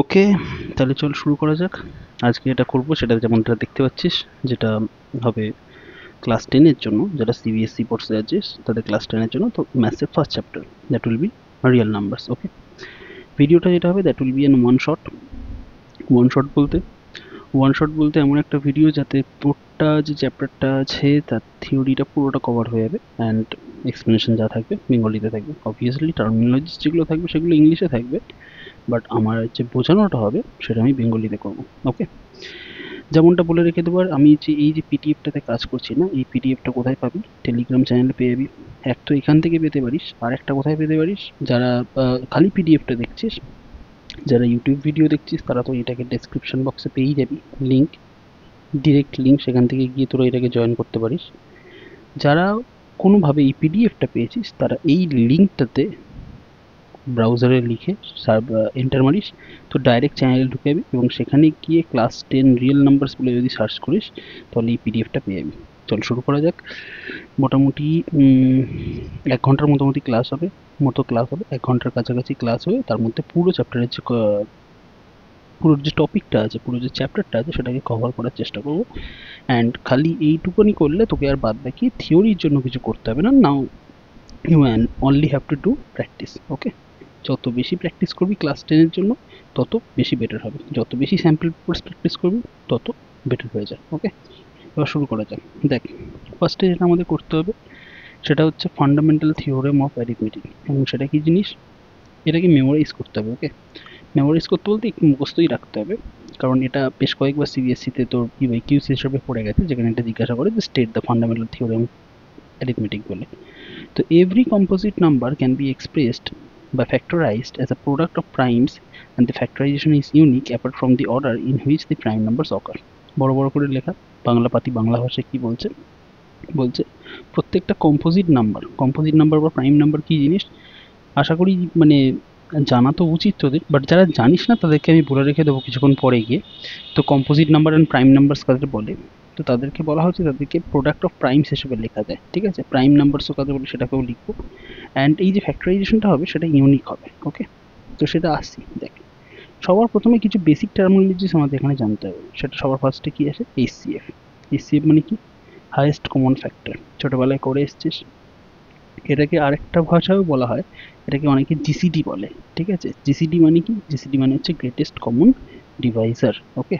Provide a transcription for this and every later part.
ওকে, তাহলে চল শুরু করা যাক। আজকে যেটা করব সেটা যেমনটা দেখতে পাচ্ছিস, যেটা হবে ক্লাস 10 এর জন্য, যারা সিবিএসসি পড়তে আছিস তাদের ক্লাস 10 এর জন্য। তো ম্যাথসের first chapter, that will be real numbers. Okay, ভিডিওটা যেটা হবে that will be an one shot. One shot বলতে এমন একটা ভিডিও যাতে তোরটা যে চ্যাপ্টারটা আছে তার থিওরিটা পুরোটা কভার হয়ে যাবে, অ্যান্ড এক্সপ্লেনেশন যা থাকবে বেঙ্গলিতে থাকবে। অবভিয়াসলি টার্মিনোলজিস যেগুলো থাকবে সেগুলো ইংলিশে থাকবে, বাট আমার যে বোঝানোটা হবে সেটা আমি বেঙ্গলিতে করবো। ওকে, যেমনটা বলে রেখে দেবো, আর আমি যে এই যে পিডিএফটাতে কাজ করছি না, এই পিডিএফটা কোথায় পাবি? টেলিগ্রাম চ্যানেলে পেয়ে যাবি। এক তো এখান থেকে পেতে পারিস, আর একটা কোথায় পেতে পারিস, যারা খালি পিডিএফটা দেখছিস, যারা ইউটিউব ভিডিও দেখছিস তারা তো এটাকে ডেসক্রিপশন বক্সে পেয়েই যাবি লিঙ্ক, ডিরেক্ট লিঙ্ক, সেখান থেকে গিয়ে তোরা এটাকে জয়েন করতে পারিস। যারা কোনোভাবে এই পিডিএফটা পেয়েছিস তারা এই লিঙ্কটাতে ব্রাউজারে লিখে এন্টার মারিস, তো ডাইরেক্ট চ্যানেলে ঢুকে যাবি এবং সেখানে গিয়ে ক্লাস 10 রিয়েল নাম্বারস বলে যদি সার্চ করিস তাহলে এই পিডিএফটা পেয়ে যাবি। চল শুরু করা যাক। মোটামুটি 1 ঘন্টার ক্লাস হবে 1 ঘন্টার কাছাকাছি ক্লাস হবে। তার মধ্যে পুরো চ্যাপ্টারের যে পুরো যে টপিকটা আছে, পুরো যে চ্যাপ্টারটা আছে সেটাকে কভার করার চেষ্টা করবো। অ্যান্ড খালি এইটুকুনি করলে তোকে আর বাদ বাকি থিওরির জন্য কিছু করতে হবে না। Now you only have to do practice. Okay, যত বেশি প্র্যাকটিস করবি ক্লাস 10 এর জন্য তত বেশি বেটার হবে। যত বেশি স্যাম্পল পেপারস প্র্যাকটিস করবি তত বেটার হয়ে যায়। ওকে, এবার শুরু করা যাক। দেখ, ফার্স্টে যেটা আমাদের করতে হবে সেটা হচ্ছে ফান্ডামেন্টাল থিওরেম অফ অ্যারিথমেটিক। এবং সেটা কি জিনিস, এটাকে মেমোরাইজ করতে হবে। ওকে, মেমোরাইজ করতে বলতে একটু মুখস্থই রাখতে হবে, কারণ এটা বেশ কয়েকবার সিবিএসসিতে তোর কিউস হিসেবে পড়ে গেছে, যেখানে এটা জিজ্ঞাসা করে যে state the fundamental theorem arithmetic বলে। তো every composite number can be expressed by factorized as a product of primes, and the factorization is unique apart from the order in which the prime numbers occur. বড় বড় করে লেখা বাংলা পাতি বাংলা ভাষায় কি বলছে, বলছে প্রত্যেকটা কম্পোজিট নাম্বার বা প্রাইম নাম্বার কি জিনিস, আশা করি মানে জানা তো উচিত তোদের, বাট যারা জানিস না তাদেরকে আমি বলে রেখে দেবো কিছুক্ষণ পরে গিয়ে। তো composite number and prime numbers কাদের বলে, তো তাদেরকে বলা হচ্ছে তাদেরকে প্রোডাক্ট অফ প্রাইমস হিসেবে লেখা যায়। ঠিক আছে, প্রাইম নাম্বারসও কাদের বলে সেটাকেও লিখবো। অ্যান্ড এই যে ফ্যাক্টরাইজেশনটা হবে সেটা ইউনিক হবে। ওকে, তো সেটা আসছি। দেখ, সবার প্রথমে কিছু বেসিক টার্মিনোলজিস আমাদের এখানে জানতে হবে। সেটা সবার ফার্স্টে কি আসে? এইচসিএফ। এইচসিএফ মানে কি? Highest common factor. ছোটোবেলায় করে এসছিস। এটাকে আরেকটা ভাষায়ও বলা হয়, এটাকে অনেকে জিসিডি বলে। ঠিক আছে, জিসিডি মানে কি? জিসিডি মানে হচ্ছে greatest common Deviser. Okay,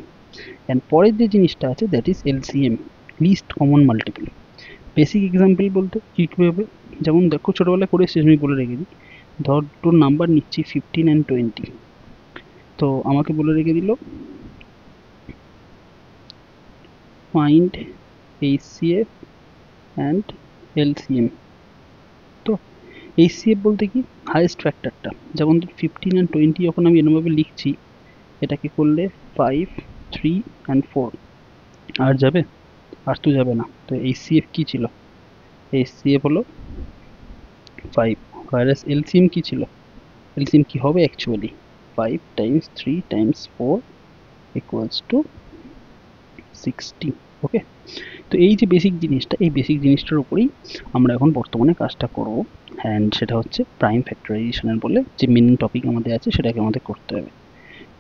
and পরের যে জিনিসটা আছে that is LCM, list common multiple. Basic example বলতে কী হবে, যেমন দেখো ছোটোবেলায় করে এসেছিস, আমি বলে রেখে দিই। ধর তোর নাম্বার নিচ্ছি 15 অ্যান্ড 20, তো আমাকে বলে রেখে দিল ফাইন্ড এইচসিএফ অ্যান্ড এলসিএম। তো এইচসিএফ বলতে কি? হাইয়েস্ট ফ্যাক্টরটা। যেমন ধর 15 অ্যান্ড 20 যখন আমি এরমভাবে লিখছি, এটাকে করলে 5, 3 অ্যান্ড 4, আর যাবে? আর তো যাবে না। তো এইচসিএফ কী ছিল? এইচসিএফ হলো 5, whereas এলসিএম কী ছিল? এলসিএম কী হবে actually? 5 Times 3 Times 4 equals to 60। ওকে, তো এই যে বেসিক জিনিসটা, এই বেসিক জিনিসটার উপরেই আমরা এখন বর্তমানে কাজটা করব। অ্যান্ড সেটা হচ্ছে প্রাইম ফ্যাক্টরাইজেশনের বলে যে মেন টপিক আমাদের আছে, সেটাকে আমাদের করতে হবে,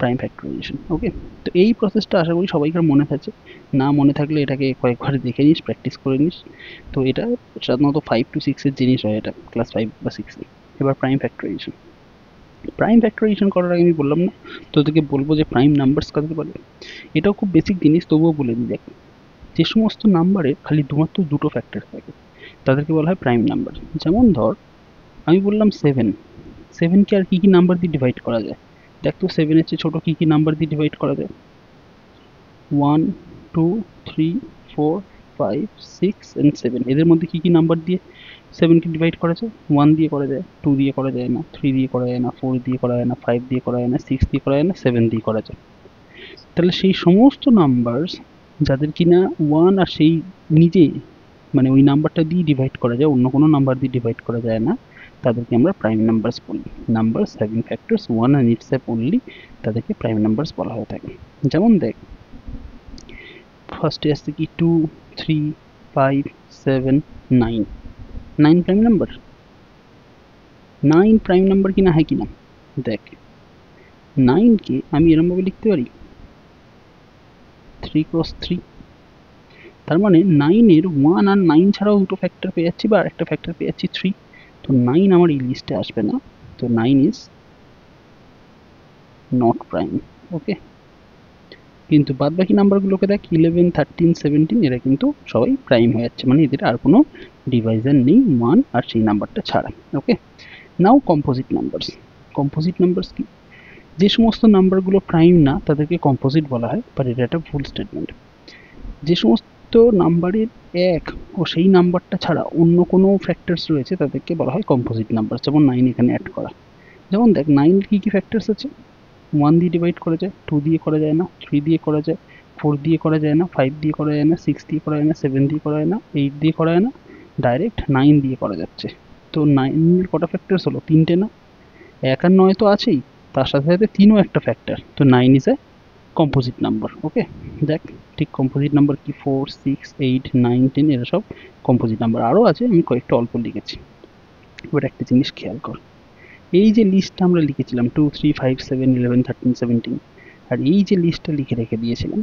প্রাইম ফ্যাক্টরাইজেশন। ওকে, তো এই প্রসেসটা আশা করি সবাইকার মনে থাকে। না মনে থাকলে এটাকে কয়েকবার দেখে নিস, প্র্যাকটিস করে নিস। তো এটা সাধারণত 5 to 6-এর জিনিস হয়, এটা ক্লাস 5 বা 6-এ। এবার প্রাইম ফ্যাক্টরাইজেশন করার আগে আমি বললাম না তোদেরকে বলবো যে প্রাইম নাম্বারস কাদের বলে। এটাও খুব বেসিক জিনিস, তবুও বলে দিই। দেখ, যে সমস্ত নাম্বারে খালি মাত্র দুটো ফ্যাক্টর থাকে তাদেরকে বলা হয় প্রাইম নাম্বার। যেমন ধর আমি বললাম 7, 7কে আর কী কী নাম্বার দিয়ে ডিভাইড করা যায়? দেখ তো 7-এর চেয়ে ছোটো কী কী নাম্বার দিয়ে ডিভাইড করা যায়? 1, 2, 3, 4, 5, 6 অ্যান্ড 7, এদের মধ্যে কী কী নাম্বার দিয়ে 7কে ডিভাইড করা যায়? 1 দিয়ে করা যায়, 2 দিয়ে করা যায় না, 3 দিয়ে করা যায় না, 4 দিয়ে করা যায় না, 5 দিয়ে করা যায় না, 6 দিয়ে করা যায় না, 7 দিয়ে করা যায়। তাহলে সেই সমস্ত নাম্বারস যাদের কিনা 1 আর সেই নিজে মানে ওই নাম্বারটা দিয়ে ডিভাইড করা যায়, অন্য কোনো নাম্বার দিয়ে ডিভাইড করা যায় না, তাদেরকে আমরা প্রাইম নাম্বারস বলি। Numbers having factors 1 and itself only, তাদেরকে প্রাইম নাম্বারস বলা হয়ে থাকে। যেমন দেখ, ফার্স্টে আসছে কি 2, 3, 5, 7, 9। 9 প্রাইম নাম্বার? 9 প্রাইম নাম্বার কিনা, হয় কিনা? দেখ, 9কে আমি এরমভাবে লিখতে পারি 3 ক্রস 3। তার মানে 9-এর 1 আর 9 ছাড়াও দুটো ফ্যাক্টর পেয়ে যাচ্ছি বা একটা ফ্যাক্টর পেয়ে যাচ্ছি 3। তো 9 আমার এই লিস্টে আসবে না। তো 9 ইজ নট প্রাইম। ওকে, কিন্তু বাদ বাকি নাম্বারগুলোকে দেখ 11, 13, 17 এরা কিন্তু সবাই প্রাইম হয়ে যাচ্ছে, মানে এদের আর কোনো ডিভাইজার নেই 1 আর সেই নাম্বারটা ছাড়া। ওকে, নাও কম্পোজিট নাম্বারস। কম্পোজিট নাম্বারস কি? যে সমস্ত নাম্বারগুলো প্রাইম না তাদেরকে কম্পোজিট বলা হয়, বাট এটা একটা ভুল স্টেটমেন্ট। যে সমস্ত নাম্বারের এক ও সেই নাম্বারটা ছাড়া অন্য কোনো ফ্যাক্টরস রয়েছে তাদেরকে বলা হয় কম্পোজিট নাম্বার। যেমন 9 এখানে অ্যাড করা। যেমন দেখ 9 কি কি ফ্যাক্টরস আছে? 1 দিয়ে ডিভাইড করা যায়, 2 দিয়ে করা যায় না, 3 দিয়ে করা যায়, 4 দিয়ে করা যায় না, 5 দিয়ে করা যায় না, 6 দিয়ে করা যায় না, 7 দিয়ে করা যায় না, 8 দিয়ে করা যায় না, ডাইরেক্ট 9 দিয়ে করা যাচ্ছে। তো 9 এর কটা ফ্যাক্টরস হলো? 3টে না? 1 আর 9 তো আছেই, তার সাথে সাথে 3ও একটা ফ্যাক্টর। তো 9 ইজ এ কম্পোজিট নাম্বার। ওকে, দেখ ঠিক কম্পোজিট নাম্বার কি 4, 6, 8, 9, 10 এরা সব কম্পোজিট নাম্বার। আরও আছে, আমি কয়েকটা অল্প লিখেছি। এবার একটা জিনিস খেয়াল কর, এই যে লিস্টটা আমরা লিখেছিলাম 2, 3, 5, 7, 11, 13, 17, আর এই যে লিস্টটা লিখে রেখে দিয়েছিলাম,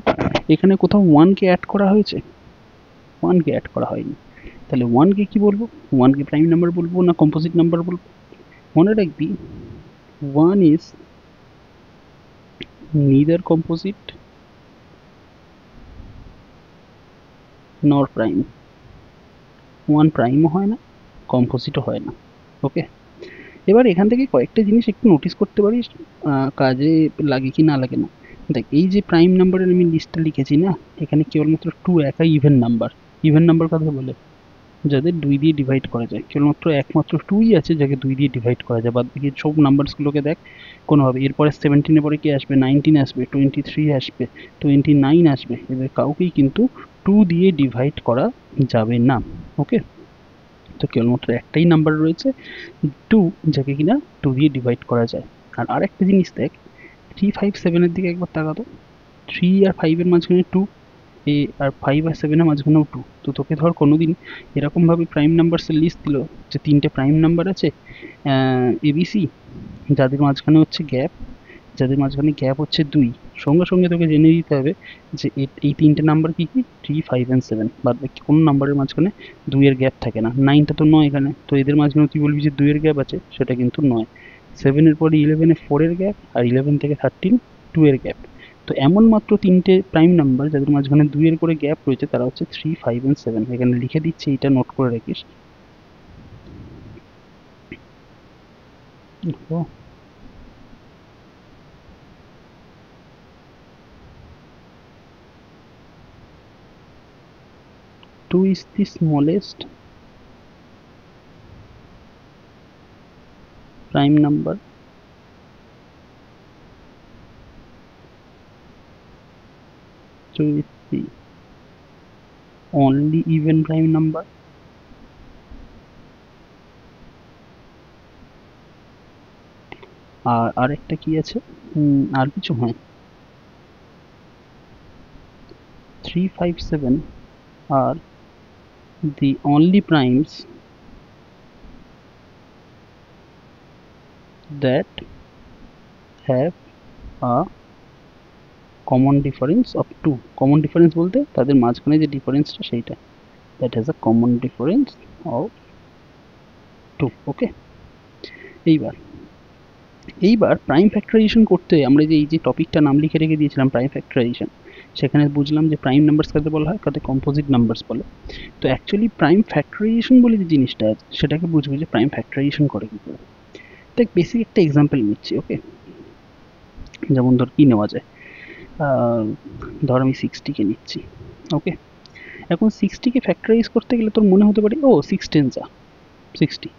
এখানে কোথাও 1কে অ্যাড করা হয়েছে? 1কে অ্যাড করা হয়নি। তাহলে 1কে কি বলবো? 1কে প্রাইম নাম্বার বলবো না কম্পোজিট নাম্বার বলবো? মনে রাখবি 1 is neither composite nor prime। 1 প্রাইমও হয় না, কম্পোজিটও হয় না। ওকে, এবার এখান থেকে কয়েকটা জিনিস একটু নোটিস করতে পারিস, কাজে লাগে কি না লাগে না। দেখ এই যে প্রাইম নাম্বারের আমি লিস্টটা লিখেছি না, এখানে কেবলমাত্র 2 একাই ইভেন নাম্বার। ইভেন নাম্বার কাকে বলে? যাদের 2 দিয়ে ডিভাইড করা যায়। কেবলমাত্র একমাত্র 2ই আছে যাকে 2 দিয়ে ডিভাইড করা যায়। বাদ বাকি সব নাম্বারসগুলোকে দেখ কোনোভাবে। এরপরে 17 এর পরে কি আসবে? 19 আসবে, 23 আসবে, 29 আসবে। এদের কাউকেই কিন্তু 2 দিয়ে ডিভাইড করা যাবে না। ওকে, তো কেবলমাত্র একটাই নাম্বার রয়েছে 2, যাকে কিনা 2 দিয়ে ডিভাইড করা যায়। আর আরেকটা জিনিস দেখ, 3, 5, 7 এর দিকে একবার তাকাতো। 3 আর 5 এর মাঝখানে 2, আর 5 আর 7 এর মাঝখানেও 2। তো তোকে ধর কোনোদিন এরকমভাবে প্রাইম নাম্বারসের লিস্ট দিল যে 3টে প্রাইম নাম্বার আছে এবিসি, যাদের মাঝখানে হচ্ছে গ্যাপ, যাদের মাঝখানে গ্যাপ হচ্ছে 2, সঙ্গে সঙ্গে তোকে জেনে দিতে হবে যে এই 3টে নাম্বার কি কি? 3, 5 অ্যান্ড 7। বাদ বাকি কোনো নাম্বারের মাঝখানে 2 এর গ্যাপ থাকে না। 9টা তো নয় এখানে, তো এদের মাঝখানে তুই বলবি যে 2 এর গ্যাপ আছে, সেটা কিন্তু নয়। 7 এর পরে 11 এ 4 এর গ্যাপ, আর 11 থেকে 13 2 এর গ্যাপ। তো এমন মাত্র 3টে প্রাইম নাম্বার যাদের মাঝখানে 2 এর করে গ্যাপ রয়েছে, তারা হচ্ছে 3, 5 অ্যান্ড 7। এখানে লিখে দিচ্ছি, এটা নোট করে রাখিস। 2 is the smallest prime number. 2 is the only even prime number. আর আরেকটা কি আছে? আর কিছু? হ্যাঁ, 3, 5, 7 are the only primes that have a common difference of 2। Common difference বলতে তাদের মাঝখানে যে ডিফারেন্সটা সেইটা, that has a common difference of 2। ওকে, এইবার প্রাইম ফ্যাক্টরাইজেশন করতে আমরা যে এই যে টপিকটা নাম লিখে রেখে দিয়েছিলাম প্রাইম ফ্যাক্টরাইজেশন, সেখানে বুঝলাম যে প্রাইম নাম্বারস কাকে বলা হয়, কাকে কম্পোজিট নাম্বারস বলে। তো অ্যাকচুয়ালি প্রাইম ফ্যাক্টরাইজেশন বলে যে জিনিসটা আছে সেটাকে বুঝবো যে প্রাইম ফ্যাক্টরাইজেশন করে কী করে। দেখ বেসিক একটা এক্সাম্পল নিচ্ছি। ওকে, যেমন ধর কী নেওয়া যায়, ধর আমি 60কে নিচ্ছি। ওকে, এখন 60কে ফ্যাক্টরাইজ করতে গেলে তোর মনে হতে পারে ও 6 10 60,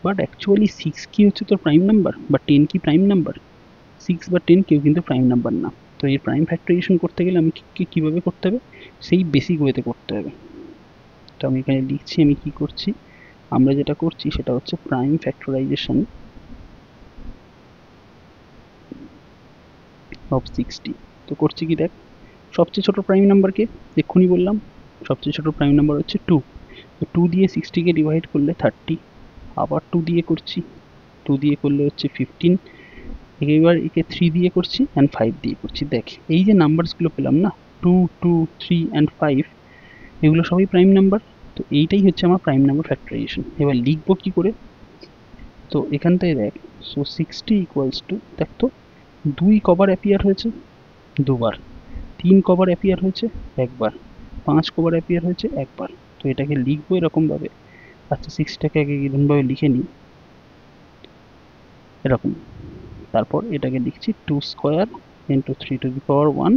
বাট অ্যাকচুয়ালি 6 কি হচ্ছে তোর প্রাইম নাম্বার, বা 10 কি প্রাইম নাম্বার? 6 বা 10 কেউ কিন্তু প্রাইম নাম্বার না। তো এই প্রাইম ফ্যাক্টরাইজেশন করতে গেলে আমি কীভাবে করতে হবে? সেই বেসিক ওয়েতে করতে হবে। তো আমি এখানে লিখছি আমি কি করছি, আমরা যেটা করছি সেটা হচ্ছে প্রাইম ফ্যাক্টরাইজেশন অফ 60। তো করছি কি দেখ, সবচেয়ে ছোট প্রাইম নাম্বারকে এক্ষুনি বললাম, সবচেয়ে ছোট প্রাইম নাম্বার হচ্ছে 2। তো 2 দিয়ে 60কে ডিভাইড করলে 30, আবার 2 দিয়ে করছি, 2 দিয়ে করলে হচ্ছে 15, এবার একে 3 দিয়ে করছি অ্যান্ড 5 দিয়ে করছি। দেখ এই যে নাম্বারসগুলো পেলাম না, 2, 2, 3 অ্যান্ড 5, এগুলো সবই প্রাইম নাম্বার। তো এইটাই হচ্ছে আমার প্রাইম নাম্বার ফ্যাক্টরাইজেশন। এবার লিখবো কি করে? তো এখান থেকে দেখ, সো 60 ইকুয়ালস টু, দেখ তো 2 কবার অ্যাপিয়ার হয়েছে? দুবার। 3 কবার অ্যাপিয়ার হয়েছে? একবার। 5 কবার অ্যাপিয়ার হয়েছে? একবার। তো এটাকে লিখবো এরকমভাবে। আচ্ছা 60টাকে আগে এরকমভাবে লিখে নিই, এরকম। তারপর এটাকে লিখছি 2 square into 3 to the power 1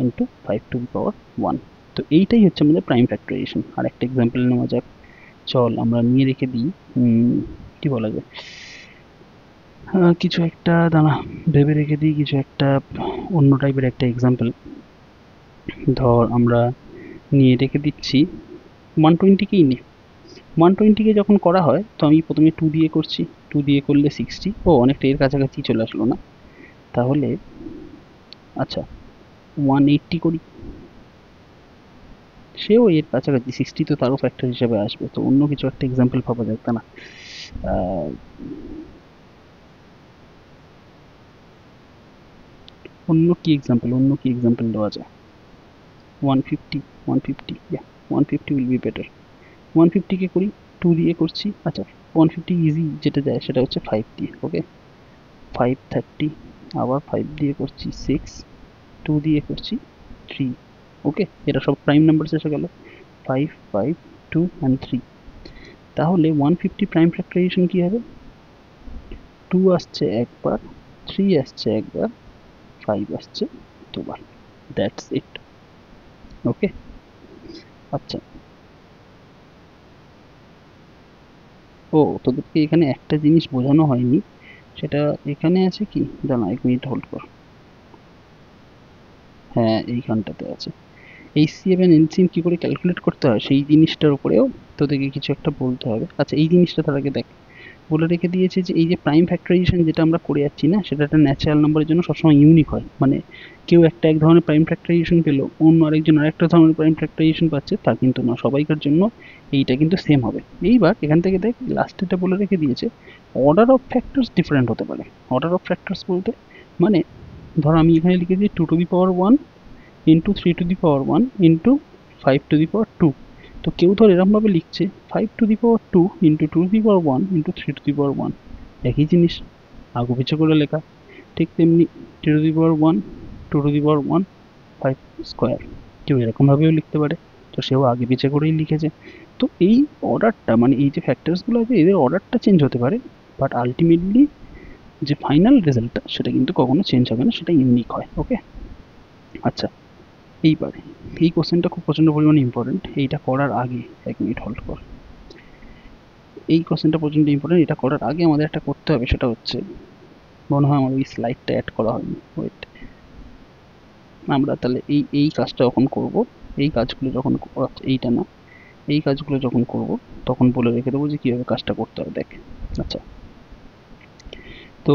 into 5 to the power 1। তো এইটাই হচ্ছে আমাদের প্রাইম ফ্যাক্টরাইজেশন। আর একটা এক্সাম্পল নেওয়া যাক। চল আমরা নিয়ে রেখে দিই, কি বলা যায়, কিছু একটা দাঁড়া, ভেবে রেখে দিই কিছু একটা অন্য টাইপের একটা এক্সাম্পল। ধর আমরা নিয়ে রেখে দিচ্ছি 120কেই নিই। 120কে যখন করা হয় তো আমি প্রথমে 2 দিয়ে করছি, 2 দিয়ে করলে 60, ও অনেকটা এর কাছাকাছি চলে আসলো না? তাহলে আচ্ছা 180 করি, সেও এর কাছাকাছি, 60 তো তারও ফ্যাক্টর হিসাবে আসবে। তো অন্য কিছু একটা এক্সাম্পল ভাবা যাক, তা না অন্য কি এক্সাম্পল দেওয়া যায়? 150, 150, yeah, 150 will be better. 150কে করি, 2 দিয়ে করছি। আচ্ছা 150 ইজি যেটা যায় সেটা হচ্ছে 5 দিয়ে। ওকে, 530, আবার 5 দিয়ে করছি 6, 2 দিয়ে করছি 3। ওকে, এটা সব প্রাইম নাম্বার এসে গেল, 5, 5, 2 অ্যান্ড 3। তাহলে 150 প্রাইম ফ্যাক্টরাইজেশন কি হবে? 2 আসছে একবার, 3 আসছে একবার, 5 আসছে দুবার। That's it. ওকে, আচ্ছা। ও তোদেরকে এখানে একটা জিনিস বোঝানো হয়নি, সেটা এখানে আছে কি, দাঁড়া 1 মিনিট হোল্ড কর। হ্যাঁ এইখানটাতে আছে, এইচসিএফ এন্ড এলসিএম কি করে ক্যালকুলেট করতে হয় সেই জিনিসটার উপরেও তোদেরকে কিছু একটা বলতে হবে। আচ্ছা এই জিনিসটা তার আগে দেখ, বলে রেখে দিয়েছে যে এই যে প্রাইম ফ্যাক্টরাইজেশন যেটা আমরা করে যাচ্ছি না, সেটা একটা ন্যাচারাল নাম্বারের জন্য সবসময় ইউনিক হয়। মানে কেউ একটা এক ধরনের প্রাইম ফ্যাক্টরাইজেশন পেলো, অন্য আরেকজন আরেকটা ধরনের প্রাইম ফ্যাক্টরাইজেশন পাচ্ছে, তা কিন্তু না, সবাইকার জন্য এইটা কিন্তু সেম হবে। এইবার এখান থেকে দেখ লাস্টেটা বলে রেখে দিয়েছে অর্ডার অফ ফ্যাক্টরস ডিফারেন্ট হতে পারে। অর্ডার অফ ফ্যাক্টরস বলতে মানে ধর আমি এখানে লিখেছি 2 to the power 1 into 3 to the power 1 into 5 to the power 2। তো কেউ ধর এরকমভাবে লিখছে 5 to the power 2 into 2 to the power 1 into 3 to the power 1, একই জিনিস আগু পিছু করে লেখা। ঠিক তেমনি 3 to the power 1, 2 to the power 1, 5 square, কেউ এরকমভাবেও লিখতে পারে। তো সেও আগে পিছে করেই লিখেছে। তো এই অর্ডারটা মানে এই যে ফ্যাক্টরসগুলো আছে এদের অর্ডারটা চেঞ্জ হতে পারে, বাট আলটিমেটলি যে ফাইনাল রেজাল্টটা সেটা কিন্তু কখনো চেঞ্জ হবে না, সেটা ইউনিক হয়। ওকে, আচ্ছা এইবার এই কোশ্চেনটা খুব প্রচণ্ড পরিমাণে ইম্পর্টেন্ট। এইটা করার আগে 1 মিনিট হোল্ড কর। এই কোশ্চেনটা প্রচণ্ড ইম্পর্টেন্ট, এটা করার আগে আমাদের একটা করতে হবে, সেটা হচ্ছে মনে হয় আমার ওই স্লাইডটা অ্যাড করা হয়নি। ওয়েট, আমরা তাহলে এই এই কাজটা যখন করব, এই কাজগুলো যখন এইটা না, এই কাজগুলো যখন করব তখন বলে রেখে দেবো যে কীভাবে কাজটা করতে হবে। দেখ আচ্ছা, তো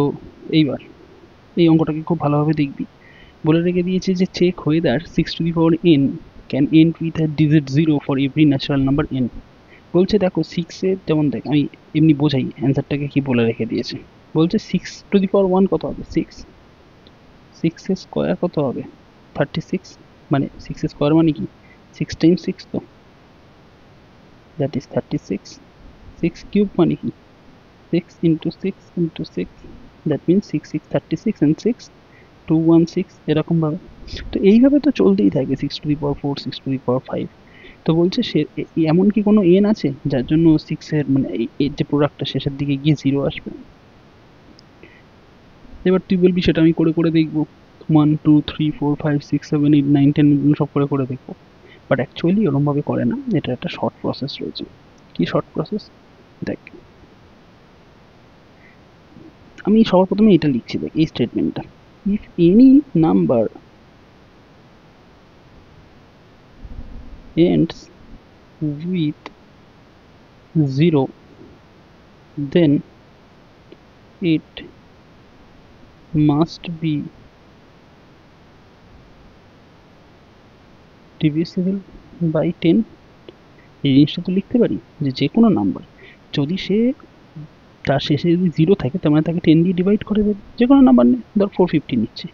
এইবার এই অঙ্কটাকে খুব ভালোভাবে দেখবি। বলে রেখে দিয়েছে যে check whether 6 to the power n can end with a digit 0 for every natural number n। বলছে দেখো 6-এর যেমন দেখ আমি এমনি বোঝাই অ্যান্সারটাকে কি বলে রেখে দিয়েছে। বলছে 6 টু দি পাওয়ার 1 কত হবে? 6। 6 এর স্কোয়ার কত হবে? 36। মানে 6 এর স্কোয়ার মানে কি? 6 টাইমস 6, তো দ্যাট ইজ 36। 6 কিউব মানে কি? 6 into 6 into 6, that means 6 6 36 and 6 216, এরকমভাবে। তো এইভাবে তো চলতেই থাকে, 6 to the power 4, 6 to the পাওয়ার 5। তো বলছে সে এমন কি কোনো এন আছে যার জন্য 6-এর মানে এর যে প্রোডাক্টটা শেষের দিকে গিয়ে 0 আসবে? এবার তুই বলবি সেটা আমি করে করে দেখবো, 1 2 3 4 5 6 7 8 9 10 সব করে করে দেখবো। বাট অ্যাকচুয়ালি ওরমভাবে করে না, এটা একটা শর্ট প্রসেস রয়েছে। কি শর্ট প্রসেস? দেখ আমি সবার প্রথমে এটা লিখছি, দেখ এই স্টেটমেন্টটা, if any number ends with 0 then it must be divisible by 10। এই জিনিসটা তো লিখতে পারি যে যে কোনো নাম্বার যদি সে তার শেষে যদি 0 থাকে তার মানে তাকে 10 দিয়ে ডিভাইড করে দেবে, যে কোনো নাম্বার নেই, ধর 450 নিচ্ছি,